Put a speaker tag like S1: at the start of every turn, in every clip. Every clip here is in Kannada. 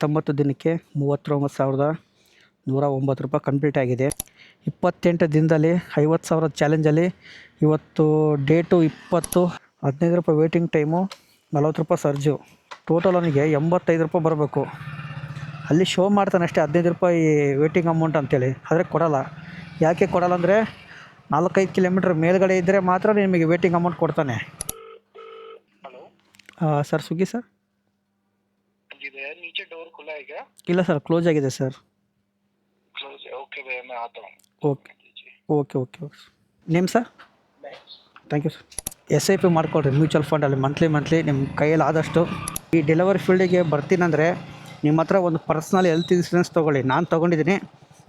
S1: 19 ದಿನಕ್ಕೆ 39,109 ರೂಪಾಯಿ ಕಂಪ್ಲೀಟ್ ಆಗಿದೆ. 28 ದಿನದಲ್ಲಿ 50,000 ಚಾಲೆಂಜಲ್ಲಿ ಇವತ್ತು ಡೇಟು 20, 15 ರೂಪಾಯಿ ವೇಟಿಂಗ್ ಟೈಮು, 40 ರೂಪಾಯಿ ಸರ್ಜು. ಟೋಟಲ್ ಅವನಿಗೆ 85 ರೂಪಾಯಿ ಬರಬೇಕು. ಅಲ್ಲಿ ಶೋ ಮಾಡ್ತಾನೆ ಅಷ್ಟೇ 15 ರೂಪಾಯಿ ವೇಟಿಂಗ್ ಅಮೌಂಟ್ ಅಂತೇಳಿ, ಆದರೆ ಕೊಡಲ್ಲ. ಯಾಕೆ ಕೊಡಲ್ಲ ಅಂದರೆ 4-5 ಕಿಲೋಮೀಟ್ರ್ ಮೇಲ್ಗಡೆ ಇದ್ದರೆ ಮಾತ್ರ ನಿಮಗೆ ವೇಟಿಂಗ್ ಅಮೌಂಟ್ ಕೊಡ್ತಾನೆ.
S2: Hello
S1: sir Swiggy sir?
S2: जी भैया, नीचे डोर खुला है क्या?
S1: ಇಲ್ಲ ಸರ್, ಕ್ಲೋಸ್ ಆಗಿದೆ ಸರ್.
S2: क्लोज है, ओके भैया मैं आता हूँ.
S1: Okay okay okay okay name sir? Thank you sir. SIP ಮಾಡ್ಕೊಳ್ರಿ ಮ್ಯೂಚುವಲ್ ಫಂಡಲ್ಲಿ ಮಂತ್ಲಿ ನಿಮ್ಮ ಕೈಯಲ್ಲಿ ಆದಷ್ಟು. ಈ ಡೆಲಿವರಿ ಫೀಲ್ಡಿಗೆ ಬರ್ತೀನಂದರೆ ನಿಮ್ಮ ಹತ್ರ ಒಂದು ಪರ್ಸ್ನಲ್ ಹೆಲ್ತ್ ಇನ್ಸೂರೆನ್ಸ್ ತೊಗೊಳ್ಳಿ. ನಾನು ತೊಗೊಂಡಿದ್ದೀನಿ,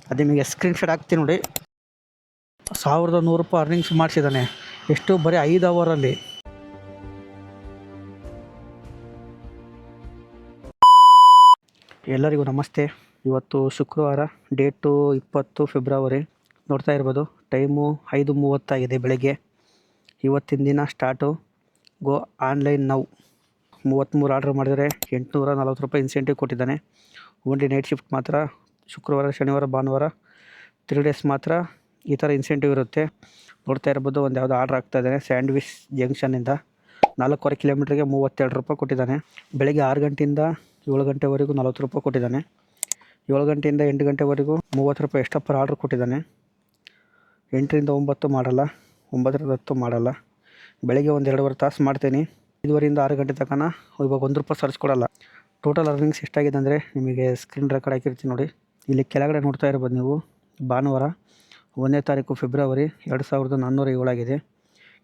S1: ಅದು ನಿಮಗೆ ಸ್ಕ್ರೀನ್ಶಾಟ್ ಹಾಕ್ತೀನಿ ನೋಡಿ. 1,100 ರೂಪಾಯಿ ಅರ್ನಿಂಗ್ಸ್ ಮಾಡಿಸಿದ್ದಾನೆ. ಎಷ್ಟು? ಬರೀ 5 ಅವರಲ್ಲಿ. ಎಲ್ಲರಿಗೂ ನಮಸ್ತೆ. ಇವತ್ತು ಶುಕ್ರವಾರ, ಡೇಟು 20 ಫೆಬ್ರವರಿ. ನೋಡ್ತಾ ಇರ್ಬೋದು, ಟೈಮು 5:30 ಆಗಿದೆ ಬೆಳಗ್ಗೆ. ಇವತ್ತಿನ ದಿನ ಸ್ಟಾರ್ಟು. ಗೋ ಆನ್ಲೈನ್ ನೌ. 33 ಆರ್ಡ್ರ್ ಮಾಡಿದರೆ 840 ರೂಪಾಯಿ ಇನ್ಸೆಂಟಿವ್ ಕೊಟ್ಟಿದ್ದಾನೆ. ಓನ್ಲಿ ನೈಟ್ ಶಿಫ್ಟ್ ಮಾತ್ರ. ಶುಕ್ರವಾರ, ಶನಿವಾರ, ಭಾನುವಾರ 3 ಡೇಸ್ ಮಾತ್ರ ಈ ಥರ ಇನ್ಸೆಂಟಿವ್ ಇರುತ್ತೆ. ನೋಡ್ತಾ ಇರ್ಬೋದು, ಒಂದು ಯಾವುದೋ ಆರ್ಡ್ರ್ ಆಗ್ತಾಯಿದ್ದಾನೆ ಸ್ಯಾಂಡ್ವಿಚ್ ಜಂಕ್ಷನ್ನಿಂದ. 4.25 ಕಿಲೋಮೀಟ್ರಿಗೆ 32 ರೂಪಾಯಿ ಕೊಟ್ಟಿದ್ದಾನೆ. ಬೆಳಗ್ಗೆ 6 ಗಂಟೆಯಿಂದ 7 ಗಂಟೆವರೆಗೂ 40 ರೂಪಾಯಿ ಕೊಟ್ಟಿದ್ದಾನೆ. 7 ಗಂಟೆಯಿಂದ 8 ಗಂಟೆವರೆಗೂ 30 ರೂಪಾಯಿ ಎಕ್ಸ್ಟ್ರಾ ಪರ್ ಆರ್ಡ್ರ್ ಕೊಟ್ಟಿದ್ದಾನೆ. 8ರಿಂದ 9 ಮಾಡಲ್ಲ, 9ರಿಂದ 10 ಮಾಡಲ್ಲ. ಬೆಳಗ್ಗೆ ಒಂದು 2.5 ತಾಸು ಮಾಡ್ತೀನಿ. 5ರಿಂದ 6 ಗಂಟೆ ತನಕ ಇವಾಗ 1 ರೂಪಾಯಿ ಸರ್ಚ್ ಕೊಡಲ್ಲ. ಟೋಟಲ್ ಅರ್ನಿಂಗ್ಸ್ ಎಷ್ಟಾಗಿದೆ ಅಂದರೆ ನಿಮಗೆ ಸ್ಕ್ರೀನ್ ರೆಕಾರ್ಡ್ ಹಾಕಿರ್ತೀನಿ ನೋಡಿ. ಇಲ್ಲಿ ಕೆಳಗಡೆ ನೋಡ್ತಾ ಇರ್ಬೋದು ನೀವು. ಭಾನುವಾರ 1ನೇ ತಾರೀಕು ಫೆಬ್ರವರಿ 2,407 ಆಗಿದೆ.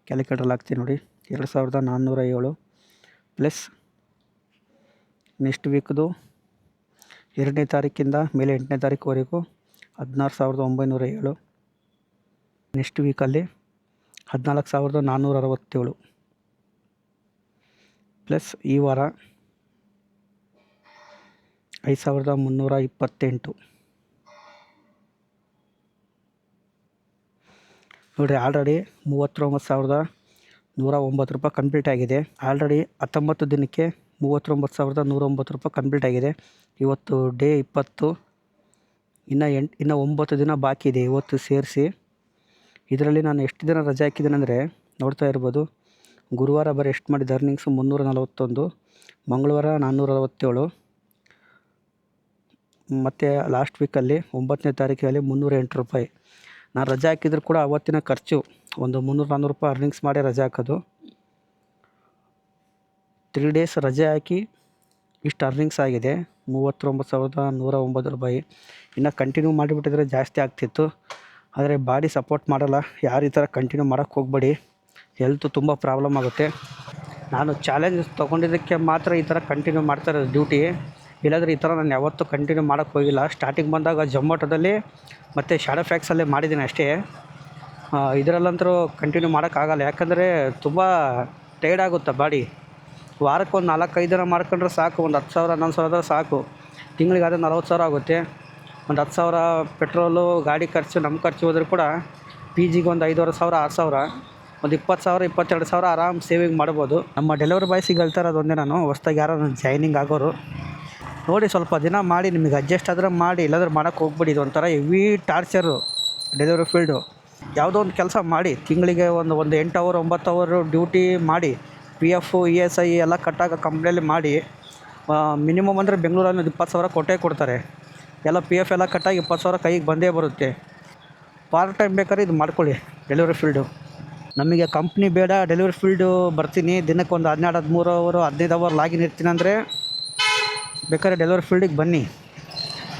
S1: ಕ್ಯಾಲ್ಕುಲೇಟ್ರಲ್ಲಿ ಹಾಕ್ತೀನಿ ನೋಡಿ. 2,407 ಪ್ಲಸ್ ನೆಕ್ಸ್ಟ್ ವೀಕ್ದು 2ನೇ ತಾರೀಕಿಂದ ಮೇಲೆ 8ನೇ ತಾರೀಕುವರೆಗೂ 16,907. ನೆಕ್ಸ್ಟ್ ವೀಕಲ್ಲಿ 14,467 ಪ್ಲಸ್ ಈ ವಾರ 5,328. ನೋಡಿರಿ, ಆಲ್ರೆಡಿ 39,109 ರೂಪಾಯಿ ಕಂಪ್ಲೀಟ್ ಆಗಿದೆ. ಆಲ್ರೆಡಿ 19 ದಿನಕ್ಕೆ 39,109 ರೂಪಾಯಿ ಕಂಪ್ಲೀಟ್ ಆಗಿದೆ. ಇವತ್ತು ಡೇ 20. ಇನ್ನು 9 ದಿನ ಬಾಕಿ ಇದೆ ಇವತ್ತು ಸೇರಿಸಿ. ಇದರಲ್ಲಿ ನಾನು ಎಷ್ಟು ದಿನ ರಜೆ ಹಾಕಿದ್ದೀನಂದರೆ ನೋಡ್ತಾ ಇರ್ಬೋದು. ಗುರುವಾರ ಬರೀ ಎಷ್ಟು ಮಾಡಿದ್ದು ಅರ್ನಿಂಗ್ಸು 341, ಮಂಗಳವಾರ 467, ಮತ್ತು ಲಾಸ್ಟ್ ವೀಕಲ್ಲಿ 9ನೇ ತಾರೀಕಲ್ಲಿ 308 ರೂಪಾಯಿ. ನಾನು ರಜೆ ಹಾಕಿದ್ರು ಕೂಡ ಅವತ್ತಿನ ಖರ್ಚು ಒಂದು 300-400 ರೂಪಾಯಿ ಅರ್ನಿಂಗ್ಸ್ ಮಾಡಿ ರಜೆ ಹಾಕೋದು. 3 ಡೇಸ್ ರಜೆ ಹಾಕಿ ಇಷ್ಟು ಅರ್ನಿಂಗ್ಸ್ ಆಗಿದೆ, 39,109 ರೂಪಾಯಿ. ಇನ್ನು ಕಂಟಿನ್ಯೂ ಮಾಡಿಬಿಟ್ಟಿದ್ರೆ ಜಾಸ್ತಿ ಆಗ್ತಿತ್ತು, ಆದರೆ ಬಾಡಿ ಸಪೋರ್ಟ್ ಮಾಡಲ್ಲ. ಯಾರು ಈ ಥರ ಕಂಟಿನ್ಯೂ ಮಾಡೋಕ್ಕೆ ಹೋಗಬೇಡಿ, ಹೆಲ್ತು ತುಂಬ ಪ್ರಾಬ್ಲಮ್ ಆಗುತ್ತೆ. ನಾನು ಚಾಲೆಂಜ್ ತೊಗೊಂಡಿದ್ದಕ್ಕೆ ಮಾತ್ರ ಈ ಥರ ಕಂಟಿನ್ಯೂ ಮಾಡ್ತಾ ಇರೋದು ಡ್ಯೂಟಿ. ಇಲ್ಲಾಂದರೆ ಈ ಥರ ನಾನು ಯಾವತ್ತೂ ಕಂಟಿನ್ಯೂ ಮಾಡೋಕ್ಕೆ ಹೋಗಿಲ್ಲ. ಸ್ಟಾರ್ಟಿಂಗ್ ಬಂದಾಗ ಜೊಮ್ಯಾಟೋದಲ್ಲಿ ಮತ್ತು ಶಾಡೋ ಫ್ಯಾಕ್ಸಲ್ಲೇ ಮಾಡಿದ್ದೀನಿ ಅಷ್ಟೇ. ಇದರಲ್ಲಂತೂ ಕಂಟಿನ್ಯೂ ಮಾಡೋಕ್ಕಾಗಲ್ಲ, ಯಾಕಂದರೆ ತುಂಬ ಟೈರ್ಡ್ ಆಗುತ್ತೆ ಬಾಡಿ. ವಾರಕ್ಕೆ ಒಂದು 4-5 ದಿನ ಮಾಡ್ಕೊಂಡ್ರೆ ಸಾಕು. ಒಂದು 10,000 11,000 ಆದರೆ ಸಾಕು. ತಿಂಗಳಿಗೆ ಆದರೆ 40,000 ಆಗುತ್ತೆ. ಒಂದು 10,000 ಪೆಟ್ರೋಲು, ಗಾಡಿ ಖರ್ಚು, ನಮ್ಮ ಖರ್ಚು ಹೋದರೂ ಕೂಡ PGಗೆ ಒಂದು 5,500 6,000, ಒಂದು 20,000 22,000 ಆರಾಮ್ ಸೇವಿಂಗ್ ಮಾಡ್ಬೋದು. ನಮ್ಮ ಡೆಲಿವರಿ ಬಾಯ್ಸಿಗೆ ಹೇಳ್ತಾ ಇರೋದು ಒಂದೇ, ನಾನು ಹೊಸ್ದಾಗಿ ಯಾರೋ ಜಾಯ್ನಿಂಗ್ ಆಗೋರು ನೋಡಿ, ಸ್ವಲ್ಪ ದಿನ ಮಾಡಿ, ನಿಮಗೆ ಅಡ್ಜಸ್ಟ್ ಆದರೆ ಮಾಡಿ, ಇಲ್ಲಾಂದ್ರೆ ಮಾಡೋಕ್ಕೆ ಹೋಗ್ಬಿಡಿ. ಇದು ಒಂಥರ ಹೆವಿ ಟಾರ್ಚರು ಡೆಲಿವರಿ ಫೀಲ್ಡು. ಯಾವುದೋ ಒಂದು ಕೆಲಸ ಮಾಡಿ, ತಿಂಗಳಿಗೆ ಒಂದು 8 ಅವರ್ 9 ಅವರ್ ಡ್ಯೂಟಿ ಮಾಡಿ, PF ESI ಎಲ್ಲ ಕಟ್ಟಾಗ ಕಂಪ್ನಿಯಲ್ಲಿ ಮಾಡಿ. ಮಿನಿಮಮ್ ಅಂದರೆ ಬೆಂಗಳೂರಲ್ಲಿ 20,000 ಕೊಟ್ಟೇ ಕೊಡ್ತಾರೆ. ಎಲ್ಲ PF ಎಲ್ಲ ಕಟ್ಟಾಗಿ 20,000 ಕೈಗೆ ಬಂದೇ ಬರುತ್ತೆ. ಪಾರ್ಟ್ ಟೈಮ್ ಬೇಕಾದ್ರೆ ಇದು ಮಾಡ್ಕೊಳ್ಳಿ ಡೆಲಿವರಿ ಫೀಲ್ಡು. ನಮಗೆ ಕಂಪ್ನಿ ಬೇಡ, ಡೆಲಿವರಿ ಫೀಲ್ಡು ಬರ್ತೀನಿ, ದಿನಕ್ಕೆ ಒಂದು 12-13 ಅವರು 15 ಅವರ್ ಲಾಗಿನ್ ಇರ್ತೀನಿ ಅಂದರೆ ಬೇಕಾದ್ರೆ ಡೆಲಿವರಿ ಫೀಲ್ಡಿಗೆ ಬನ್ನಿ.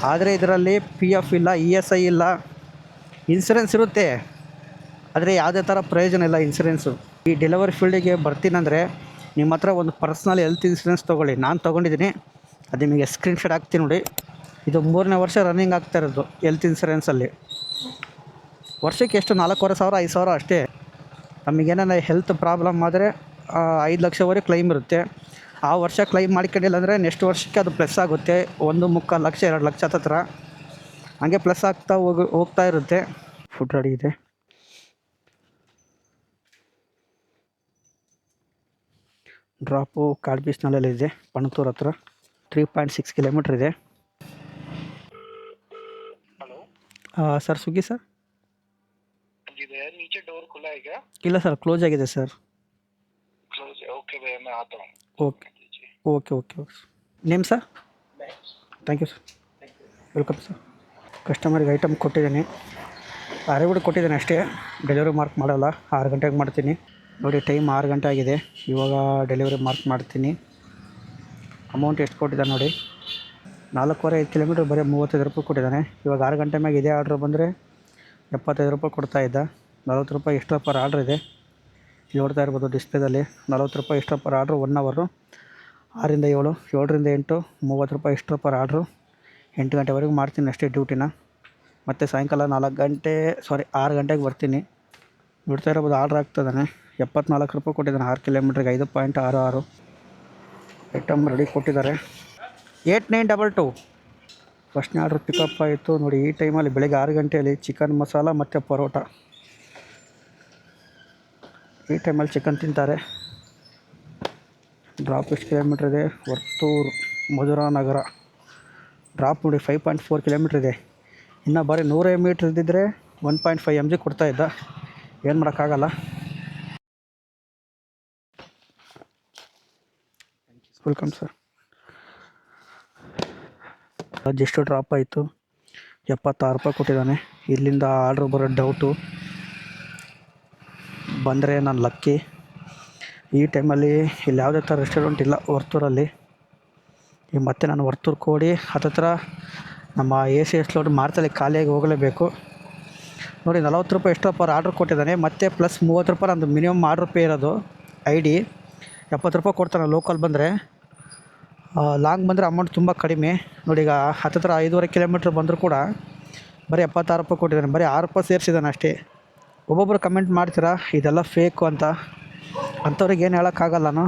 S1: ಆದರೆ ಇದರಲ್ಲಿ PF ಇಲ್ಲ, ESI ಇಲ್ಲ. ಇನ್ಸೂರೆನ್ಸ್ ಇರುತ್ತೆ, ಆದರೆ ಯಾವುದೇ ಥರ ಪ್ರಯೋಜನ ಇಲ್ಲ ಇನ್ಸೂರೆನ್ಸು. ಈ ಡೆಲಿವರಿ ಫೀಲ್ಡಿಗೆ ಬರ್ತೀನಂದರೆ ನಿಮ್ಮ ಹತ್ರ ಒಂದು ಪರ್ಸ್ನಲ್ ಹೆಲ್ತ್ ಇನ್ಸೂರೆನ್ಸ್ ತೊಗೊಳ್ಳಿ. ನಾನು ತೊಗೊಂಡಿದ್ದೀನಿ, ಅದು ನಿಮಗೆ ಸ್ಕ್ರೀನ್ಶಾಟ್ ಹಾಕ್ತೀನಿ ನೋಡಿ. ಇದು 3ನೇ ವರ್ಷ ರನ್ನಿಂಗ್ ಆಗ್ತಾ ಇರೋದು ಹೆಲ್ತ್ ಇನ್ಸೂರೆನ್ಸಲ್ಲಿ. ವರ್ಷಕ್ಕೆ ಎಷ್ಟು 4,500 5,000 ಅಷ್ಟೇ. ನಮಗೇನಾರ ಹೆಲ್ತ್ ಪ್ರಾಬ್ಲಮ್ ಆದರೆ 5 ಲಕ್ಷವರೆಗೆ ಕ್ಲೈಮ್ ಇರುತ್ತೆ. ಆ ವರ್ಷ ಕ್ಲೈಮ್ ಮಾಡ್ಕೊಂಡಿಲ್ಲ ಅಂದರೆ ನೆಕ್ಸ್ಟ್ ವರ್ಷಕ್ಕೆ ಅದು ಪ್ಲಸ್ ಆಗುತ್ತೆ. 1.25 ಲಕ್ಷ 2 ಲಕ್ಷ ಹತ್ರ ಹಾಗೆ ಪ್ಲಸ್ ಆಗ್ತಾ ಹೋಗ್ತಾ ಇರುತ್ತೆ. ಫುಡ್ ರೆಡಿ ಇದೆ. ಡ್ರಾಪು ಕಾಡು ಬೀಚ್ನಲ್ಲೆಲ್ಲ ಇದೆ, ಪಣತೂರು ಹತ್ರ. 3.6 ಕಿಲೋಮೀಟ್ರ್ ಇದೆ.
S2: Hello
S1: sir Swiggy sir?
S2: जी भैया नीचे डोर खुला है क्या?
S1: ಇಲ್ಲ ಸರ್, ಕ್ಲೋಸ್ ಆಗಿದೆ ಸರ್.
S2: क्लोज है, ओके भैया मैं आता हूँ.
S1: Okay okay okay okay. Name sir? Thank you sir. Welcome sir. ಕಸ್ಟಮರ್ಗೆ ಐಟಮ್ ಕೊಟ್ಟಿದ್ದೀನಿ, ಕೂಡ ಕೊಟ್ಟಿದ್ದೀನಿ ಅಷ್ಟೇ, ಡೆಲಿವರಿ ಮಾರ್ಕ್ ಮಾಡಲ್ಲ. 6 ಗಂಟೆಗೆ ಮಾಡ್ತೀನಿ. ನೋಡಿ ಟೈಮ್ 6 ಗಂಟೆ ಆಗಿದೆ, ಇವಾಗ ಡೆಲಿವರಿ ಮಾರ್ಕ್ ಮಾಡ್ತೀನಿ. ಅಮೌಂಟ್ ಎಷ್ಟು ಕೊಟ್ಟಿದ್ದಾನೆ ನೋಡಿ, 4.5 ಕಿಲೋಮೀಟ್ರ್ ಬರೀ 35 ರೂಪಾಯಿ ಕೊಟ್ಟಿದ್ದಾನೆ. ಇವಾಗ 6 ಗಂಟೆ ಮ್ಯಾಗೆ ಇದೇ ಆರ್ಡ್ರ್ ಬಂದರೆ 75 ರೂಪಾಯಿ ಕೊಡ್ತಾಯಿದ್ದ. 40 ರೂಪಾಯಿ ಎಕ್ಸ್ಟ್ರಾ ಪರ್ ಆರ್ಡ್ರ್ ಇದೆ, ನೋಡ್ತಾ ಇರ್ಬೋದು ಡಿಸ್ಪ್ಲೇದಲ್ಲಿ. 40 ರೂಪಾಯಿ ಎಕ್ಸ್ಟ್ರಾ ಪರ್ ಆರ್ಡ್ರು 1 ಅವರು. 6ರಿಂದ 7, 7ರಿಂದ 8, 30 ರೂಪಾಯಿ ಎಕ್ಸ್ಟ್ರಾ ಪರ್ ಆರ್ಡ್ರು. 8 ಗಂಟೆವರೆಗೂ ಮಾಡ್ತೀನಿ ಅಷ್ಟೇ ಡ್ಯೂಟಿನ. ಮತ್ತು ಸಾಯಂಕಾಲ 6 ಗಂಟೆಗೆ ಬರ್ತೀನಿ. ನೋಡ್ತಾ ಇರ್ಬೋದು ಆರ್ಡ್ರ್ ಆಗ್ತದಾನೆ. 74 ರೂಪಾಯಿ ಕೊಟ್ಟಿದ್ದಾನೆ 6 ಕಿಲೋಮೀಟ್ರಿಗೆ, 5.66. ಐಟಮ್ ರೆಡಿ ಕೊಟ್ಟಿದ್ದಾರೆ. 8922 ಫಸ್ಟ್ನೇ ಆರ್ಡ್ರ್ ಪಿಕಪ್ ಆಯಿತು ನೋಡಿ. ಈ ಟೈಮಲ್ಲಿ ಬೆಳಗ್ಗೆ 6 ಗಂಟೆಯಲ್ಲಿ ಚಿಕನ್ ಮಸಾಲ ಮತ್ತು ಪರೋಟ. ಈ ಟೈಮಲ್ಲಿ ಚಿಕನ್ ತಿಂತಾರೆ. ಡ್ರಾಪ್ ಎಷ್ಟು ಕಿಲೋಮೀಟ್ರ್ ಇದೆ? ವರ್ತೂರು ಮಧುರಾ ನಗರ ಡ್ರಾಪ್ ನೋಡಿ 5.4 ಕಿಲೋಮೀಟ್ರ್ ಇದೆ. ಇನ್ನು ಬರೀ 100 ಮೀಟ್ರ್ ಇದ್ದಿದ್ದರೆ 1.5 mg ಕೊಡ್ತಾಯಿದ್ದ. ಏನು ಮಾಡೋಕ್ಕಾಗಲ್ಲ. Welcome sir. ಜಸ್ಟ್ ಡ್ರಾಪ್ ಆಯಿತು, 76 ರೂಪಾಯಿ ಕೊಟ್ಟಿದ್ದಾನೆ. ಇಲ್ಲಿಂದ ಆರ್ಡ್ರ್ ಬರೋ ಡೌಟು, ಬಂದರೆ ನಾನು ಲಕ್ಕಿ. ಈ ಟೈಮಲ್ಲಿ ಇಲ್ಲಿ ಯಾವುದೇ ಥರ ರೆಸ್ಟೋರೆಂಟ್ ಇಲ್ಲ ವರ್ತೂರಲ್ಲಿ. ಈಗ ಮತ್ತೆ ನಾನು ವರ್ತೂರು ಕೋಡಿ ಹತ್ತತ್ರ ನಮ್ಮ ACS ಲೋಡ್ ಮಾರ್ತಲ್ಲಿ ಖಾಲಿಯಾಗಿ ಹೋಗಲೇಬೇಕು. ನೋಡಿ 40 ರೂಪಾಯಿ ಎಕ್ಸ್ಟ್ರಾ ಪರ್ ಆರ್ಡ್ರ್ ಕೊಟ್ಟಿದ್ದಾನೆ. ಮತ್ತು ಪ್ಲಸ್ 30 ರೂಪಾಯಿ ನಂದು ಮಿನಿಮಮ್ ಆರ್ಡ್ರ್ ಪೇ ಇರೋದು. ID 70 ರೂಪಾಯಿ ಕೊಡ್ತಾನೆ ಲೋಕಲ್ ಬಂದರೆ. ಲಾಂಗ್ ಬಂದರೆ ಅಮೌಂಟ್ ತುಂಬ ಕಡಿಮೆ. ನೋಡಿ ಈಗ ಹತ್ತತ್ರ 5.5 ಕಿಲೋಮೀಟ್ರ್ ಬಂದರೂ ಕೂಡ ಬರೀ 76 ರೂಪಾಯಿ ಕೊಟ್ಟಿದ್ದಾನೆ. ಬರೀ 6 ರೂಪಾಯಿ ಸೇರಿಸಿದ್ದಾನೆ ಅಷ್ಟೇ. ಒಬ್ಬೊಬ್ಬರು ಕಮೆಂಟ್ ಮಾಡ್ತೀರಾ ಇದೆಲ್ಲ ಫೇಕು ಅಂತ. ಅಂಥವ್ರಿಗೆ ಏನು ಹೇಳೋಕ್ಕಾಗಲ್ಲ ನಾನು,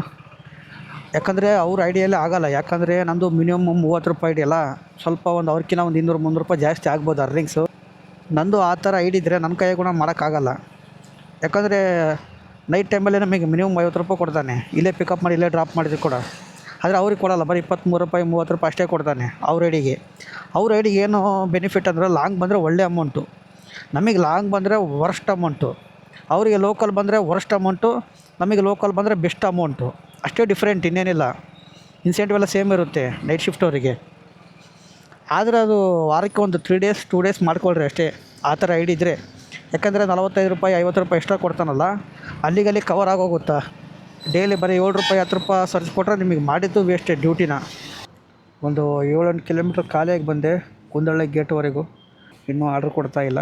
S1: ಯಾಕಂದರೆ ಅವ್ರ ಐಡಿಯಲ್ಲಿ ಆಗೋಲ್ಲ. ಯಾಕಂದರೆ ನಮ್ಮದು ಮಿನಿಮಮ್ 30 ರೂಪಾಯಿ ID ಅಲ್ಲ, ಸ್ವಲ್ಪ ಅವ್ರಿಗಿಂತ 200-300 ರೂಪಾಯಿ ಜಾಸ್ತಿ ಆಗ್ಬೋದು ಅರ್ನಿಂಗ್ಸು. ನಂದು ಆ ಥರ ID ಇದ್ದರೆ ನನ್ನ ಕೈಯಾಗ ಕೂಡ ಮಾಡೋಕ್ಕಾಗಲ್ಲ. ಯಾಕಂದರೆ ನೈಟ್ ಟೈಮಲ್ಲಿ ನಮಗೆ ಮಿನಿಮಮ್ 50 ರೂಪಾಯಿ ಕೊಡ್ತಾನೆ, ಇಲ್ಲೇ ಪಿಕಪ್ ಮಾಡಿ ಇಲ್ಲೇ ಡ್ರಾಪ್ ಮಾಡಿದ್ರು ಕೂಡ. ಆದರೆ ಅವ್ರಿಗೆ ಕೊಡೋಲ್ಲ, ಬರೀ 23 ರೂಪಾಯಿ 30 ರೂಪಾಯಿ ಅಷ್ಟೇ ಕೊಡ್ತಾನೆ ಅವ್ರ ಐಡಿಗೆ. ಅವ್ರ ಐಡಿಗೆ ಏನು ಬೆನಿಫಿಟ್ ಅಂದರೆ ಲಾಂಗ್ ಬಂದರೆ ಒಳ್ಳೆ ಅಮೌಂಟು, ನಮಗೆ ಲಾಂಗ್ ಬಂದರೆ ವರ್ಸ್ಟ್ ಅಮೌಂಟು. ಅವರಿಗೆ ಲೋಕಲ್ ಬಂದರೆ ವರ್ಸ್ಟ್ ಅಮೌಂಟು, ನಮಗೆ ಲೋಕಲ್ ಬಂದರೆ ಬೆಸ್ಟ್ ಅಮೌಂಟು. ಅಷ್ಟೇ ಡಿಫ್ರೆಂಟ್, ಇನ್ನೇನಿಲ್ಲ. ಇನ್ಸೆಂಟಿವ್ ಎಲ್ಲ ಸೇಮ್ ಇರುತ್ತೆ ನೈಟ್ ಶಿಫ್ಟ್ ಅವರಿಗೆ. ಆದರೆ ಅದು ವಾರಕ್ಕೆ ಒಂದು 3 ಡೇಸ್ 2 ಡೇಸ್ ಮಾಡ್ಕೊಳ್ರಿ ಅಷ್ಟೇ, ಆ ಥರ ID ಇದ್ದರೆ. ಯಾಕಂದರೆ 45 ರೂಪಾಯಿ 50 ರೂಪಾಯಿ ಎಕ್ಸ್ಟ್ರಾ ಕೊಡ್ತಾನಲ್ಲ, ಅಲ್ಲಿಗಲ್ಲಿ ಕವರ್ ಆಗೋಗುತ್ತಾ. ಡೈಲಿ ಬರೀ 7 ರೂಪಾಯಿ 10 ರೂಪಾಯಿ ಸರ್ಚ್ ಕೊಟ್ಟರೆ ನಿಮಗೆ ಮಾಡಿದ್ದು ವೇಸ್ಟೇ ಡ್ಯೂಟಿನ. ಒಂದು 7-8 ಕಿಲೋಮೀಟ್ರ್ ಖಾಲಿಯಾಗಿ ಬಂದೆ ಕುಂದಳ್ಳಿ ಗೇಟ್ವರೆಗೂ, ಇನ್ನೂ ಆರ್ಡ್ರ್ ಕೊಡ್ತಾ ಇಲ್ಲ.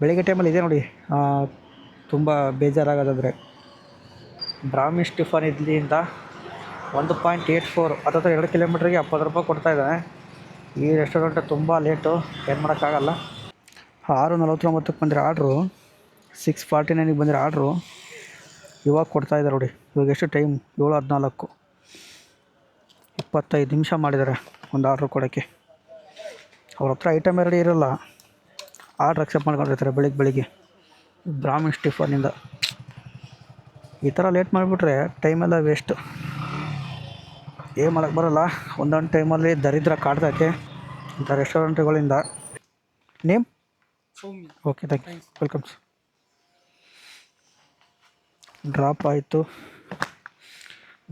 S1: ಬೆಳಿಗ್ಗೆ ಟೈಮಲ್ಲಿ ಇದೆ ನೋಡಿ ತುಂಬ ಬೇಜಾರಾಗೋದಂದರೆ. ಬ್ರಾಹ್ಮಿನ್ಸ್ ಟಿಫನ್ ಇಡ್ಲಿಯಿಂದ 1.84 ಹತ್ತತ್ರ 2 ಕಿಲೋಮೀಟ್ರಿಗೆ 70 ರೂಪಾಯಿ ಕೊಡ್ತಾಯಿದ್ದಾನೆ. ಈ ರೆಸ್ಟೋರೆಂಟ್ ತುಂಬ ಲೇಟು, ಏನು ಮಾಡೋಕ್ಕಾಗಲ್ಲ. 6:49ಕ್ಕೆ ಬಂದಿರೋ ಆರ್ಡ್ರು 6:49ಗೆ ಬಂದಿರೋ ಆರ್ಡ್ರು ಇವಾಗ ಕೊಡ್ತಾಯಿದ್ದಾರೆ ನೋಡಿ. ಇವಾಗ ಎಷ್ಟು ಟೈಮ್? 7:14, 25 ನಿಮಿಷ ಮಾಡಿದ್ದಾರೆ ಒಂದು ಆರ್ಡ್ರ್ ಕೊಡೋಕ್ಕೆ. ಅವ್ರ ಹತ್ರ ಐಟಮ್ ರೆಡಿ ಇರೋಲ್ಲ, ಆರ್ಡ್ರ್ ಅಕ್ಸೆಪ್ಟ್ ಮಾಡ್ಕೊಂಡಿರ್ತಾರೆ ಬೆಳಿಗ್ಗೆ ಬ್ರಾಹ್ಮಿನ್ಸ್ ಟಿಫನಿಂದ. ಈ ಥರ ಲೇಟ್ ಮಾಡಿಬಿಟ್ರೆ ಟೈಮೆಲ್ಲ ವೇಸ್ಟು, ಏನು ಮಾಡೋಕ್ಕೆ ಬರೋಲ್ಲ. ಒಂದೊಂದು ಟೈಮಲ್ಲಿ ದರಿದ್ರ ಕಾಡ್ತೈತೆ ಇಂಥ ರೆಸ್ಟೋರೆಂಟ್ಗಳಿಂದ. Name? Okay, thank you. Welcome. Drop ಆಯಿತು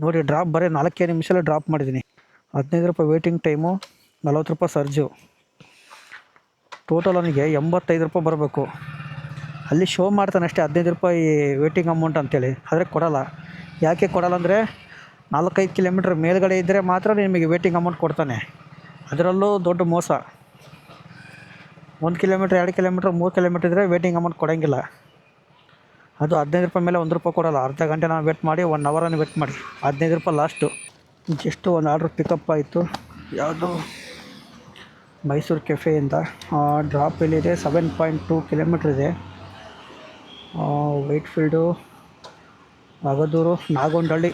S1: ನೋಡಿ. ಡ್ರಾಪ್ ಬರೀ 4 ನಿಮಿಷಲ್ಲೇ ಡ್ರಾಪ್ ಮಾಡಿದ್ದೀನಿ. 15 ರೂಪಾಯಿ ವೇಟಿಂಗ್ ಟೈಮು, 40 ರೂಪಾಯಿ ಸರ್ಜು. ಟೋಟಲ್ ಅವನಿಗೆ 85 ರೂಪಾಯಿ ಬರಬೇಕು. ಅಲ್ಲಿ ಶೋ ಮಾಡ್ತಾನೆ ಅಷ್ಟೇ 15 ರೂಪಾಯಿ ವೇಟಿಂಗ್ ಅಮೌಂಟ್ ಅಂತೇಳಿ, ಆದರೆ ಕೊಡೋಲ್ಲ. ಯಾಕೆ ಕೊಡೋಲ್ಲ ಅಂದರೆ 4-5 ಕಿಲೋಮೀಟ್ರ್ ಮೇಲ್ಗಡೆ ಇದ್ದರೆ ಮಾತ್ರ ನಿಮಗೆ ವೇಟಿಂಗ್ ಅಮೌಂಟ್ ಕೊಡ್ತಾನೆ. ಅದರಲ್ಲೂ ದೊಡ್ಡ ಮೋಸ. 1 ಕಿಲೋಮೀಟ್ರ್ 2 ಕಿಲೋಮೀಟ್ರ್ 3 ಕಿಲೋಮೀಟ್ರ್ ಇದ್ದರೆ ವೇಟಿಂಗ್ ಅಮೌಂಟ್ ಕೊಡೋಂಗಿಲ್ಲ. ಅದು 15 ರೂಪಾಯಿ ಮೇಲೆ 1 ರೂಪಾಯಿ ಕೊಡೋಲ್ಲ. ಅರ್ಧ ಗಂಟೆ ನಾವು ವೇಟ್ ಮಾಡಿ 1 ಅವರನ್ನು ವೇಟ್ ಮಾಡಿ 15 ರೂಪಾಯಿ ಲಾಸ್ಟು. ಜಸ್ಟ್ ಒಂದು ಆರ್ಡ್ರ್ ಪಿಕಪ್ ಆಯಿತು, ಯಾವುದು ಮೈಸೂರು ಕೆಫೆಯಿಂದ. ಡ್ರಾಪ್ ಎಲ್ಲಿದೆ? 7.2 ಕಿಲೋಮೀಟ್ರ್ ಇದೆ. ವೈಟ್ಫೀಲ್ಡು, ಅಗದೂರು, ನಾಗೊಂಡಳ್ಳಿ.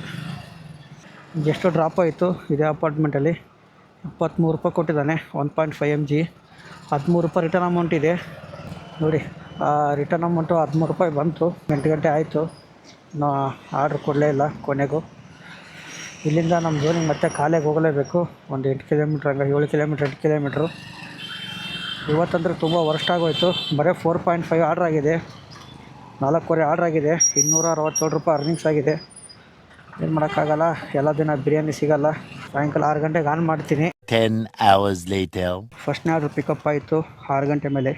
S1: ಜಸ್ಟ್ ಡ್ರಾಪ್ ಆಯಿತು ಇದೇ ಅಪಾರ್ಟ್ಮೆಂಟಲ್ಲಿ. 73 ರೂಪಾಯಿ ಕೊಟ್ಟಿದ್ದಾನೆ 1.5 mg. 13 ರೂಪಾಯಿ ರಿಟರ್ನ್ ಅಮೌಂಟ್ ಇದೆ ನೋಡಿ. ರಿಟರ್ನ್ ಅಮೌಂಟು 13 ರೂಪಾಯಿ ಬಂತು. 8 ಗಂಟೆ ಆಯಿತು, ನಾ ಆರ್ಡ್ರ್ ಕೊಡಲೇ ಇಲ್ಲ ಕೊನೆಗೂ. ಇಲ್ಲಿಂದ ನಮ್ಮ ಝೋನಿಗೆ ಮತ್ತೆ ಕಾಲೇಗೆ ಹೋಗಲೇಬೇಕು. ಒಂದು 8 ಕಿಲೋಮೀಟ್ರ್, ಹಂಗೆ 7 ಕಿಲೋಮೀಟ್ರ್, 8 ಕಿಲೋಮೀಟ್ರು. ಇವತ್ತಂದರೆ ತುಂಬ ವರ್ಸ್ಟ್ ಆಗೋಯ್ತು. ಬರೀ 4.5 ಆರ್ಡ್ರ್ ಆಗಿದೆ, 4.25 ಆರ್ಡ್ರ್ ಆಗಿದೆ, 267 ರೂಪಾಯಿ ಅರ್ನಿಂಗ್ಸ್ ಆಗಿದೆ. ಏನು ಮಾಡೋಕ್ಕಾಗಲ್ಲ, ಎಲ್ಲ ದಿನ ಬಿರಿಯಾನಿ ಸಿಗಲ್ಲ. ಸಾಯಂಕಾಲ 6 ಗಂಟೆಗೆ ಆನ್ ಮಾಡ್ತೀನಿ.
S3: 10 hours later.
S1: ಫಸ್ಟ್ನೇ ಆರ್ಡ್ರ್ ಪಿಕಪ್ ಆಯಿತು 6 ಗಂಟೆ ಮೇಲೆ.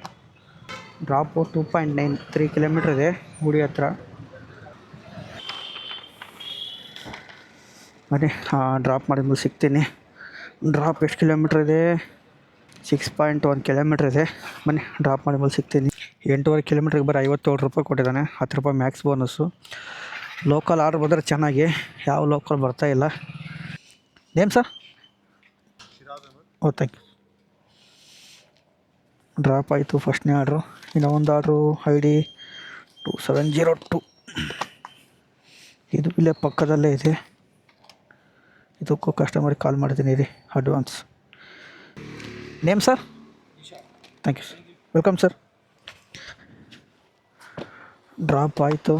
S1: ಡ್ರಾಪು 2.93 ಕಿಲೋಮೀಟ್ರ್ ಇದೆ ಗುಡಿ ಹತ್ರ. ಬನ್ನಿ ಡ್ರಾಪ್ ಮಾಡಿದ್ಮೇಲೆ ಸಿಗ್ತೀನಿ. ಡ್ರಾಪ್ ಎಷ್ಟು ಕಿಲೋಮೀಟ್ರ್ ಇದೆ? 6.1 ಕಿಲೋಮೀಟ್ರ್ ಇದೆ. ಬನ್ನಿ ಡ್ರಾಪ್ ಮಾಡಿದ್ಮೇಲೆ ಸಿಗ್ತೀನಿ. 8.5 ಕಿಲೋಮೀಟ್ರಿಗೆ ಬರೀ 57 ರೂಪಾಯಿ ಕೊಟ್ಟಿದ್ದಾನೆ, 10 ರೂಪಾಯಿ ಮ್ಯಾಕ್ಸ್ ಬೋನಸ್ಸು. ಲೋಕಲ್ ಆರ್ಡ್ರ್ ಬಂದರೆ ಚೆನ್ನಾಗಿ, ಯಾವ ಲೋಕಲ್ ಬರ್ತಾಯಿಲ್ಲ. Name sir? Oh thank you. Drop ಆಯಿತು ಫಸ್ಟ್ನೇ ಆರ್ಡ್ರು. ಇನ್ನೂ ಒಂದು ಆರ್ಡ್ರು ID 2702. ಇದು ಇಲ್ಲೇ ಪಕ್ಕದಲ್ಲೇ ಇದೆ. ಇದಕ್ಕೂ ಕಸ್ಟಮರಿಗೆ ಕಾಲ್ ಮಾಡ್ತೀನಿ ರೀ, advance. Name sir? Thank you sir, welcome sir. Drop ಆಯಿತು.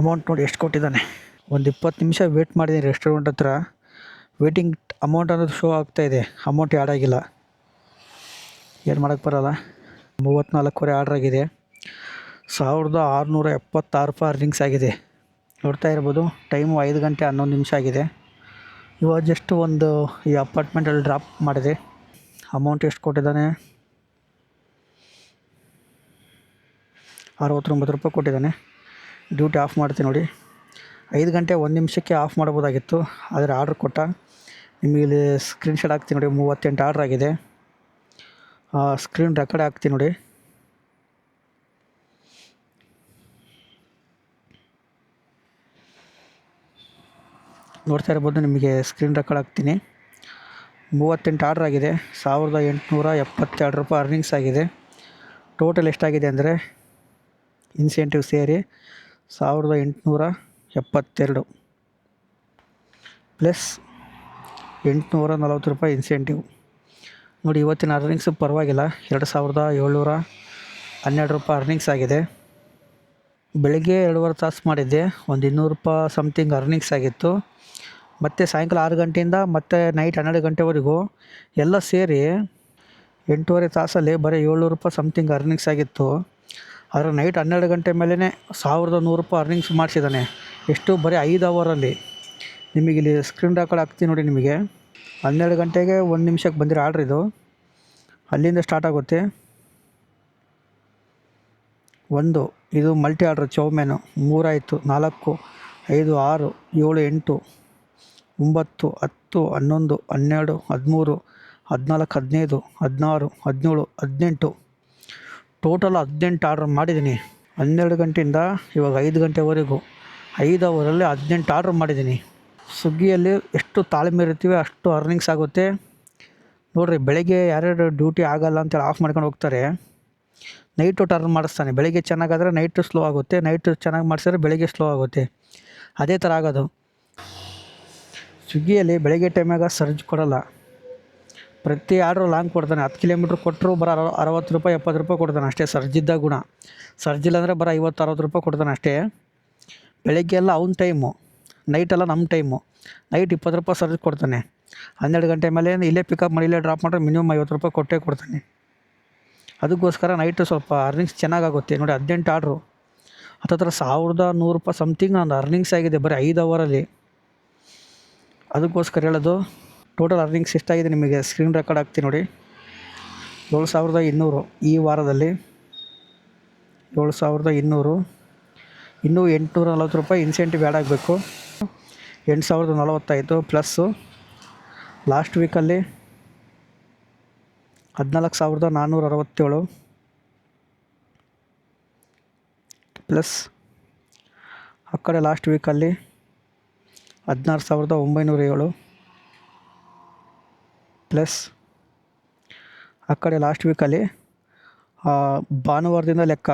S1: ಅಮೌಂಟ್ ನೋಡಿ ಎಷ್ಟು ಕೊಟ್ಟಿದ್ದಾನೆ. ಒಂದು 20 ನಿಮಿಷ ವೇಟ್ ಮಾಡಿದ್ದೀನಿ ರೆಸ್ಟೋರೆಂಟ್ ಹತ್ರ. ವೇಟಿಂಗ್ ಅಮೌಂಟ್ ಅನ್ನೋದು ಶೋ ಆಗ್ತಾಯಿದೆ, ಅಮೌಂಟ್ ಆ್ಯಡ್ ಆಗಿಲ್ಲ. ಏನು ಮಾಡೋಕ್ಕೆ ಬರೋಲ್ಲ. 34.25 ಆರ್ಡ್ರ್ ಆಗಿದೆ, 1676 ರೂಪಾಯಿ ಅರ್ನಿಂಗ್ಸ್ ಆಗಿದೆ. ನೋಡ್ತಾ ಇರ್ಬೋದು, ಟೈಮು 5 ಗಂಟೆ 11 ನಿಮಿಷ ಆಗಿದೆ. ಇವಾಗ ಜಸ್ಟ್ ಒಂದು ಈ ಅಪಾರ್ಟ್ಮೆಂಟಲ್ಲಿ ಡ್ರಾಪ್ ಮಾಡಿದೆ. ಅಮೌಂಟ್ ಎಷ್ಟು ಕೊಟ್ಟಿದ್ದಾನೆ? 69 ರೂಪಾಯಿ ಕೊಟ್ಟಿದ್ದಾನೆ. ಡ್ಯೂಟಿ ಆಫ್ ಮಾಡ್ತೀನಿ ನೋಡಿ. 5 ಗಂಟೆ 1 ನಿಮಿಷಕ್ಕೆ ಆಫ್ ಮಾಡ್ಬೋದಾಗಿತ್ತು, ಆದರೆ ಆರ್ಡ್ರ್ ಕೊಟ್ಟ. ನಿಮಗೆ ಇಲ್ಲಿ ಸ್ಕ್ರೀನ್ಶಾಟ್ ಹಾಕ್ತೀನಿ ನೋಡಿ. 38 ಆರ್ಡ್ರ್ ಆಗಿದೆ. ಸ್ಕ್ರೀನ್ ರೆಕಾರ್ಡ್ ಹಾಕ್ತೀನಿ ನೋಡಿ. ನೋಡ್ತಾ ಇರ್ಬೋದು, ನಿಮಗೆ ಸ್ಕ್ರೀನ್ ರೆಕಾರ್ಡ್ ಹಾಕ್ತೀನಿ. 38 ಆರ್ಡ್ರ್ ಆಗಿದೆ, 1872 ರೂಪಾಯಿ ಅರ್ನಿಂಗ್ಸ್ ಆಗಿದೆ. ಟೋಟಲ್ ಎಷ್ಟಾಗಿದೆ ಅಂದರೆ ಇನ್ಸೆಂಟಿವ್ ಸೇರಿ 1872 ಪ್ಲಸ್ 840 ರೂಪಾಯಿ ಇನ್ಸೆಂಟಿವ್. ನೋಡಿ, ಇವತ್ತಿನ ಅರ್ನಿಂಗ್ಸು ಪರವಾಗಿಲ್ಲ. 2712 ರೂಪಾಯಿ ಅರ್ನಿಂಗ್ಸ್ ಆಗಿದೆ. ಬೆಳಗ್ಗೆ 2.5 ತಾಸು ಮಾಡಿದ್ದೆ, ಒಂದು 200 ರೂಪಾಯಿ ಸಮಥಿಂಗ್ ಅರ್ನಿಂಗ್ಸ್ ಆಗಿತ್ತು. ಮತ್ತು ಸಾಯಂಕಾಲ 6 ಗಂಟೆಯಿಂದ ಮತ್ತು ನೈಟ್ 12 ಗಂಟೆವರೆಗೂ ಎಲ್ಲ ಸೇರಿ 8.5 ತಾಸಲ್ಲಿ ಬರೀ 700 ರೂಪಾಯಿ ಸಮಥಿಂಗ್ ಅರ್ನಿಂಗ್ಸ್ ಆಗಿತ್ತು. ಆದರೆ ನೈಟ್ 12 ಗಂಟೆ ಮೇಲೇ 1100 ರೂಪಾಯಿ ಅರ್ನಿಂಗ್ಸ್ ಮಾಡಿಸಿದ್ದಾನೆ. ಎಷ್ಟು? ಬರೀ 5 ಅವರಲ್ಲಿ. ನಿಮಗೆ ಇಲ್ಲಿ ಸ್ಕ್ರೀನ್ ರೆಕಾರ್ಡ್ ಹಾಕ್ತೀನಿ ನೋಡಿ. ನಿಮಗೆ 12 ಗಂಟೆಗೆ 1 ನಿಮಿಷಕ್ಕೆ ಬಂದಿರೋ ಆರ್ಡ್ರ್ ಇದು. ಅಲ್ಲಿಂದ ಸ್ಟಾರ್ಟ್ ಆಗುತ್ತೆ. ಇದು ಮಲ್ಟಿ ಆರ್ಡ್ರ್ ಚೌಮೇನು 3 ಆಯಿತು, 4, 5, 6, 7, 8, 9, 10, 11, 12, 13, 14, 15, 16, 17, 18. ಟೋಟಲ್ 18 ಆರ್ಡ್ರ್ ಮಾಡಿದ್ದೀನಿ. 12 ಗಂಟೆಯಿಂದ ಇವಾಗ 5 ಗಂಟೆವರೆಗೂ 5 ಅವರಲ್ಲಿ 18 ಆರ್ಡ್ರ್ ಮಾಡಿದ್ದೀನಿ. ಸ್ವಿಗ್ಗಿಯಲ್ಲಿ ಎಷ್ಟು ತಾಳ್ಮೆ ಇರ್ತೀವಿ ಅಷ್ಟು ಅರ್ನಿಂಗ್ಸ್ ಆಗುತ್ತೆ. ನೋಡಿರಿ, ಬೆಳಗ್ಗೆ ಯಾರ್ಯಾರು ಡ್ಯೂಟಿ ಆಗಲ್ಲ ಅಂತೇಳಿ ಆಫ್ ಮಾಡ್ಕೊಂಡು ಹೋಗ್ತಾರೆ, ನೈಟು ಟರ್ನ್ ಮಾಡಿಸ್ತಾನೆ. ಬೆಳಗ್ಗೆ ಚೆನ್ನಾಗಾದರೆ ನೈಟು ಸ್ಲೋ ಆಗುತ್ತೆ, ನೈಟು ಚೆನ್ನಾಗಿ ಮಾಡಿಸಿದ್ರೆ ಬೆಳಗ್ಗೆ ಸ್ಲೋ ಆಗುತ್ತೆ. ಅದೇ ಥರ ಆಗೋದು. ಸ್ವಿಗ್ಗಿಯಲ್ಲಿ ಬೆಳಗ್ಗೆ ಟೈಮಾಗ ಸರ್ಜ್ ಕೊಡೋಲ್ಲ. ಪ್ರತಿ ಆರ್ಡ್ರು ಲಾಂಗ್ ಕೊಡ್ತಾನೆ. 10 ಕಿಲೋಮೀಟ್ರ್ ಕೊಟ್ಟರು ಬರೋ 60 ರೂಪಾಯಿ 70 ರೂಪಾಯಿ ಕೊಡ್ತಾನೆ ಅಷ್ಟೇ. ಸರ್ಜಿದ್ದ ಗುಣ. ಸರ್ಜಿಲ್ಲ ಅಂದರೆ ಬರೋ 50-60 ರೂಪಾಯಿ ಕೊಡ್ತಾನೆ ಅಷ್ಟೇ. ಬೆಳಗ್ಗೆ ಎಲ್ಲ ಅವ್ನ ಟೈಮು, ನೈಟೆಲ್ಲ ನಮ್ಮ ಟೈಮು. ನೈಟ್ 20 ರೂಪಾಯಿ ಸರ್ಜ್ ಕೊಡ್ತಾನೆ. 12 ಗಂಟೆ ಮೇಲೆ ಇಲ್ಲೇ ಪಿಕಪ್ ಮಾಡಿ ಇಲ್ಲೇ ಡ್ರಾಪ್ ಮಾಡಿದ್ರೆ ಮಿನಿಮಮ್ 50 ರೂಪಾಯಿ ಕೊಟ್ಟೇ ಕೊಡ್ತಾನೆ. ಅದಕ್ಕೋಸ್ಕರ ನೈಟು ಸ್ವಲ್ಪ ಅರ್ನಿಂಗ್ಸ್ ಚೆನ್ನಾಗಾಗುತ್ತೆ. ನೋಡಿ, 18 ಆರ್ಡ್ರು ಹತ್ತತ್ರ 1100 ರೂಪಾಯಿ ಸಮಥಿಂಗ್ ನಂದು ಅರ್ನಿಂಗ್ಸ್ ಆಗಿದೆ ಬರೀ 5 ಅವರಲ್ಲಿ. ಅದಕ್ಕೋಸ್ಕರ ಹೇಳೋದು. ಟೋಟಲ್ ಅರ್ನಿಂಗ್ಸ್ ಎಷ್ಟಾಗಿದೆ ನಿಮಗೆ ಸ್ಕ್ರೀನ್ ರೆಕಾರ್ಡ್ ಹಾಕ್ತೀನಿ ನೋಡಿ. 7200 ಈ ವಾರದಲ್ಲಿ. 7200. ಇನ್ನೂ 840 ರೂಪಾಯಿ ಇನ್ಸೆಂಟಿವ್ ಆ್ಯಡ್ ಆಗಬೇಕು. 8040 ಆಯಿತು. ಪ್ಲಸ್ಸು ಲಾಸ್ಟ್ ವೀಕಲ್ಲಿ 14,467 ಪ್ಲಸ್ ಆ ಕಡೆ ಲಾಸ್ಟ್ ವೀಕಲ್ಲಿ 16,907 ಪ್ಲಸ್ ಆ ಕಡೆ ಲಾಸ್ಟ್ ವೀಕಲ್ಲಿ ಭಾನುವಾರದಿಂದ ಲೆಕ್ಕ,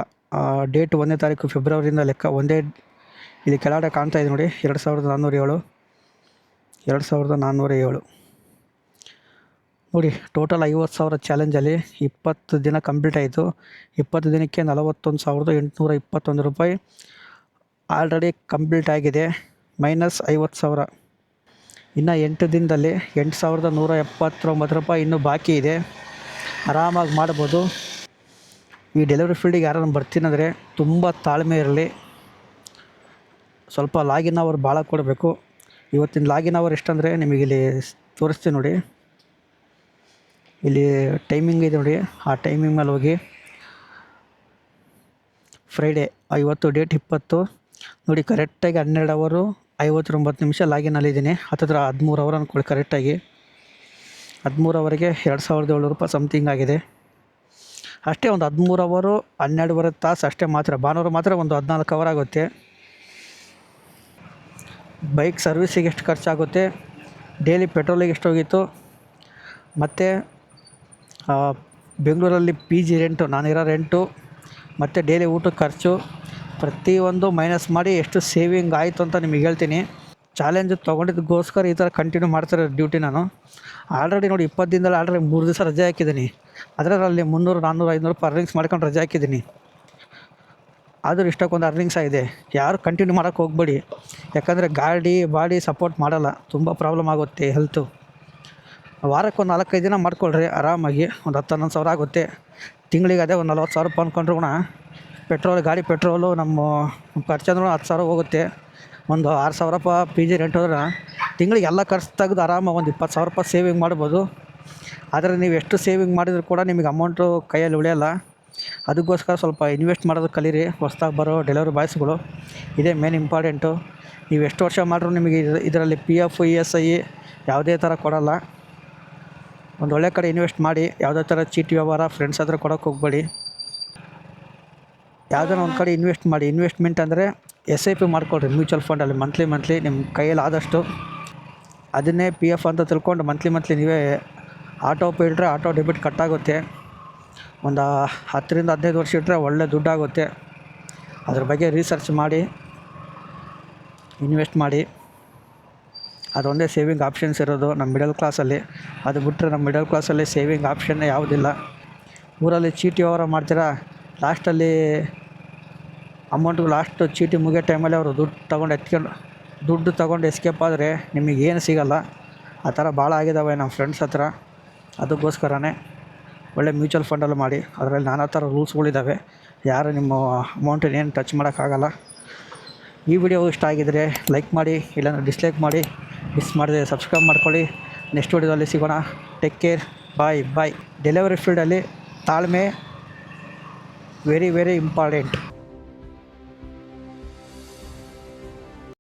S1: ಡೇಟ್ 1ನೇ ತಾರೀಕು ಫೆಬ್ರವರಿಯಿಂದ ಲೆಕ್ಕ ಒಂದೇ ಇಲ್ಲಿ ಕೆಳಗಡೆ ಕಾಣ್ತಾ ಇದೆ ನೋಡಿ. 2,407 ನೋಡಿ. ಟೋಟಲ್ 50,000 ಚಾಲೆಂಜಲ್ಲಿ 20 ದಿನ ಕಂಪ್ಲೀಟ್ ಆಯಿತು. 20 ದಿನಕ್ಕೆ 41,821 ರೂಪಾಯಿ ಆಲ್ರೆಡಿ ಕಂಪ್ಲೀಟ್ ಆಗಿದೆ. -50,000. ಇನ್ನು 8 ದಿನದಲ್ಲಿ 8,179 ರೂಪಾಯಿ ಇನ್ನೂ ಬಾಕಿ ಇದೆ. ಆರಾಮಾಗಿ ಮಾಡ್ಬೋದು. ಈ ಡೆಲಿವರಿ ಫೀಲ್ಡಿಗೆ ಯಾರನ್ನು ಬರ್ತೀನಂದರೆ ತುಂಬ ತಾಳ್ಮೆ ಇರಲಿ. ಸ್ವಲ್ಪ ಲಾಗಿನ್ ಅವರ್ ಭಾಳ ಕೊಡಬೇಕು. ಇವತ್ತಿನ ಲಾಗಿನ್ ಅವರ್ ಎಷ್ಟಂದರೆ ನಿಮಗೆ ಇಲ್ಲಿ ತೋರಿಸ್ತೀನಿ ನೋಡಿ. ಇಲ್ಲಿ ಟೈಮಿಂಗ್ ಇದೆ ನೋಡಿ. ಆ ಟೈಮಿಂಗ್ ಮೇಲೆ ಹೋಗಿ ಫ್ರೈಡೇ ಇವತ್ತು ಡೇಟ್ 20 ನೋಡಿ. ಕರೆಕ್ಟಾಗಿ 12 ಅವರು 59 ನಿಮಿಷ ಲಾಗಿನಲ್ಲಿದ್ದೀನಿ. ಹತ್ತಿರ 13 ಅವರ್ ಅಂದ್ಕೊಳ್ಳಿ. ಕರೆಕ್ಟಾಗಿ 13 ಅವರಿಗೆ 2,700 ರೂಪಾಯಿ ಸಮಥಿಂಗ್ ಆಗಿದೆ. ಅಷ್ಟೇ ಒಂದು 13 ಅವರು 12 ತಾಸು ಅಷ್ಟೇ ಮಾತ್ರ. ಭಾನುವಾರ ಮಾತ್ರ ಒಂದು 14 ಅವರ್ ಆಗುತ್ತೆ. ಬೈಕ್ ಸರ್ವಿಸಿಗೆ ಎಷ್ಟು ಖರ್ಚಾಗುತ್ತೆ, ಡೈಲಿ ಪೆಟ್ರೋಲಿಗೆ ಎಷ್ಟು ಹೋಗಿತ್ತು, ಮತ್ತು ಬೆಂಗಳೂರಲ್ಲಿ PG ರೆಂಟು, ನಾನಿರೋ ರೆಂಟು, ಮತ್ತು ಡೈಲಿ ಊಟಕ್ಕೆ ಖರ್ಚು ಪ್ರತಿಯೊಂದು ಮೈನಸ್ ಮಾಡಿ ಎಷ್ಟು ಸೇವಿಂಗ್ ಆಯಿತು ಅಂತ ನಿಮಗೆ ಹೇಳ್ತೀನಿ. ಚಾಲೆಂಜ್ ತೊಗೊಂಡಿದ್ದಕ್ಕೋಸ್ಕರ ಈ ಥರ ಕಂಟಿನ್ಯೂ ಮಾಡ್ತಾರೆ ಡ್ಯೂಟಿ. ನಾನು ಆಲ್ರೆಡಿ ನೋಡಿ 20 ದಿನದಲ್ಲಿ ಆಲ್ರೆಡಿ 3 ದಿವಸ ರಜೆ ಹಾಕಿದ್ದೀನಿ. ಅದರಲ್ಲಿ 300, 400, 500 ರೂಪಾಯಿ ಅರ್ನಿಂಗ್ಸ್ ಮಾಡ್ಕೊಂಡು ರಜೆ ಹಾಕಿದ್ದೀನಿ. ಆದರೂ ಇಷ್ಟಕ್ಕೊಂದು ಅರ್ನಿಂಗ್ಸ್ ಆಗಿದೆ. ಯಾರು ಕಂಟಿನ್ಯೂ ಮಾಡೋಕ್ಕೆ ಹೋಗಬೇಡಿ. ಯಾಕಂದರೆ ಬಾಡಿ ಸಪೋರ್ಟ್ ಮಾಡಲ್ಲ. ತುಂಬ ಪ್ರಾಬ್ಲಮ್ ಆಗುತ್ತೆ ಹೆಲ್ತು. ವಾರಕ್ಕೆ ಒಂದು 4-5 ದಿನ ಮಾಡ್ಕೊಳ್ರಿ ಆರಾಮಾಗಿ. ಒಂದು 10-11 ಸಾವಿರ ಆಗುತ್ತೆ. ತಿಂಗಳಿಗೆ ಅದೇ ಒಂದು 40,000 ರೂಪಾಯಿ ಅಂದ್ಕೊಂಡ್ರು ಗಾಡಿ ಪೆಟ್ರೋಲು ನಮ್ಮ ಖರ್ಚಂದ್ರೂ 10,000 ಹೋಗುತ್ತೆ. ಒಂದು 6,000 ರೂಪಾಯಿ PG ರೆಂಟ್ ಹೋದ್ರೆ ತಿಂಗಳಿಗೆ ಎಲ್ಲ ಖರ್ಚು ತೆಗೆದು ಆರಾಮಾಗಿ ಒಂದು 20,000 ರೂಪಾಯಿ ಸೇವಿಂಗ್ ಮಾಡ್ಬೋದು. ಆದರೆ ನೀವು ಎಷ್ಟು ಸೇವಿಂಗ್ ಮಾಡಿದರೂ ಕೂಡ ನಿಮಗೆ ಅಮೌಂಟು ಕೈಯಲ್ಲಿ ಉಳಿಯೋಲ್ಲ. ಅದಕ್ಕೋಸ್ಕರ ಸ್ವಲ್ಪ ಇನ್ವೆಸ್ಟ್ ಮಾಡೋದು ಕಲೀರಿ. ಹೊಸ್ದಾಗಿ ಬರೋ ಡೆಲಿವರಿ ಬಾಯ್ಸ್ಗಳು ಇದೇ ಮೇನ್ ಇಂಪಾರ್ಟೆಂಟು. ನೀವು ಎಷ್ಟು ವರ್ಷ ಮಾಡಿದ್ರು ನಿಮಗೆ ಇದರಲ್ಲಿ PF ESI ಯಾವುದೇ ಥರ ಕೊಡೋಲ್ಲ. ಒಂದು ಒಳ್ಳೆ ಕಡೆ ಇನ್ವೆಸ್ಟ್ ಮಾಡಿ. ಯಾವುದೇ ಥರ ಚೀಟಿ ವ್ಯವಹಾರ ಫ್ರೆಂಡ್ಸ್ ಹತ್ರ ಕೊಡೋಕ್ಕೆ ಹೋಗಬೇಡಿ. ಯಾವುದನ್ನ ಒಂದು ಕಡೆ ಇನ್ವೆಸ್ಟ್ ಮಾಡಿ. ಇನ್ವೆಸ್ಟ್ಮೆಂಟ್ ಅಂದರೆ SIP ಮಾಡ್ಕೊಳ್ರಿ ಮ್ಯೂಚುವಲ್ ಫಂಡಲ್ಲಿ. ಮಂತ್ಲಿ ನಿಮ್ಮ ಕೈಯಲ್ಲಿ ಆದಷ್ಟು ಅದನ್ನೇ PF ಅಂತ ತಿಳ್ಕೊಂಡು ಮಂತ್ಲಿ ನೀವೇ ಆಟೋ ಪೇ ಇಟ್ಟರೆ ಆಟೋ ಡೆಬಿಟ್ ಕಟ್ಟಾಗುತ್ತೆ. ಒಂದು 10ರಿಂದ 15 ವರ್ಷ ಇಟ್ಟರೆ ಒಳ್ಳೆ ದುಡ್ಡಾಗುತ್ತೆ. ಅದ್ರ ಬಗ್ಗೆ ರಿಸರ್ಚ್ ಮಾಡಿ ಇನ್ವೆಸ್ಟ್ ಮಾಡಿ. ಅದೊಂದೇ ಸೇವಿಂಗ್ ಆಪ್ಷನ್ಸ್ ಇರೋದು ನಮ್ಮ ಮಿಡಲ್ ಕ್ಲಾಸಲ್ಲಿ. ಅದು ಬಿಟ್ಟರೆ ನಮ್ಮ ಮಿಡಲ್ ಕ್ಲಾಸಲ್ಲಿ ಸೇವಿಂಗ್ ಆಪ್ಷನ್ನೇ ಯಾವುದಿಲ್ಲ. ಊರಲ್ಲಿ ಚೀಟಿ ವ್ಯವಹಾರ ಮಾಡ್ತೀರಾ, ಲಾಸ್ಟಲ್ಲಿ ಲಾಸ್ಟ್ ಚೀಟಿ ಮುಗಿಯೋ ಟೈಮಲ್ಲಿ ಅವರು ದುಡ್ಡು ತೊಗೊಂಡು ಎಸ್ಕೇಪ್ ಆದರೆ ನಿಮಗೇನು ಸಿಗೋಲ್ಲ. ಆ ಥರ ಭಾಳ ಆಗಿದ್ದಾವೆ ನಮ್ಮ ಫ್ರೆಂಡ್ಸ್ ಹತ್ರ. ಅದಕ್ಕೋಸ್ಕರನೇ ಒಳ್ಳೆ ಮ್ಯೂಚುವಲ್ ಫಂಡಲ್ಲಿ ಮಾಡಿ. ಅದರಲ್ಲಿ ನಾನಾ ಥರ ರೂಲ್ಸ್ಗಳಿದ್ದಾವೆ. ಯಾರು ನಿಮ್ಮ ಅಮೌಂಟನ್ನೇನು ಟಚ್ ಮಾಡೋಕ್ಕಾಗಲ್ಲ. ಈ ವಿಡಿಯೋ ಇಷ್ಟ ಆಗಿದರೆ ಲೈಕ್ ಮಾಡಿ, ಇಲ್ಲಾಂದರೆ ಡಿಸ್ಲೈಕ್ ಮಾಡಿ. ಮಿಸ್ ಮಾಡಿದ್ರೆ ಸಬ್ಸ್ಕ್ರೈಬ್ ಮಾಡ್ಕೊಳ್ಳಿ. ನೆಕ್ಸ್ಟ್ ವಿಡಿಯೋದಲ್ಲಿ ಸಿಗೋಣ. Take care. ಬಾಯ್. ಡೆಲಿವರಿ ಫೀಲ್ಡಲ್ಲಿ ತಾಳ್ಮೆ ವೆರಿ ಇಂಪಾರ್ಟೆಂಟ್.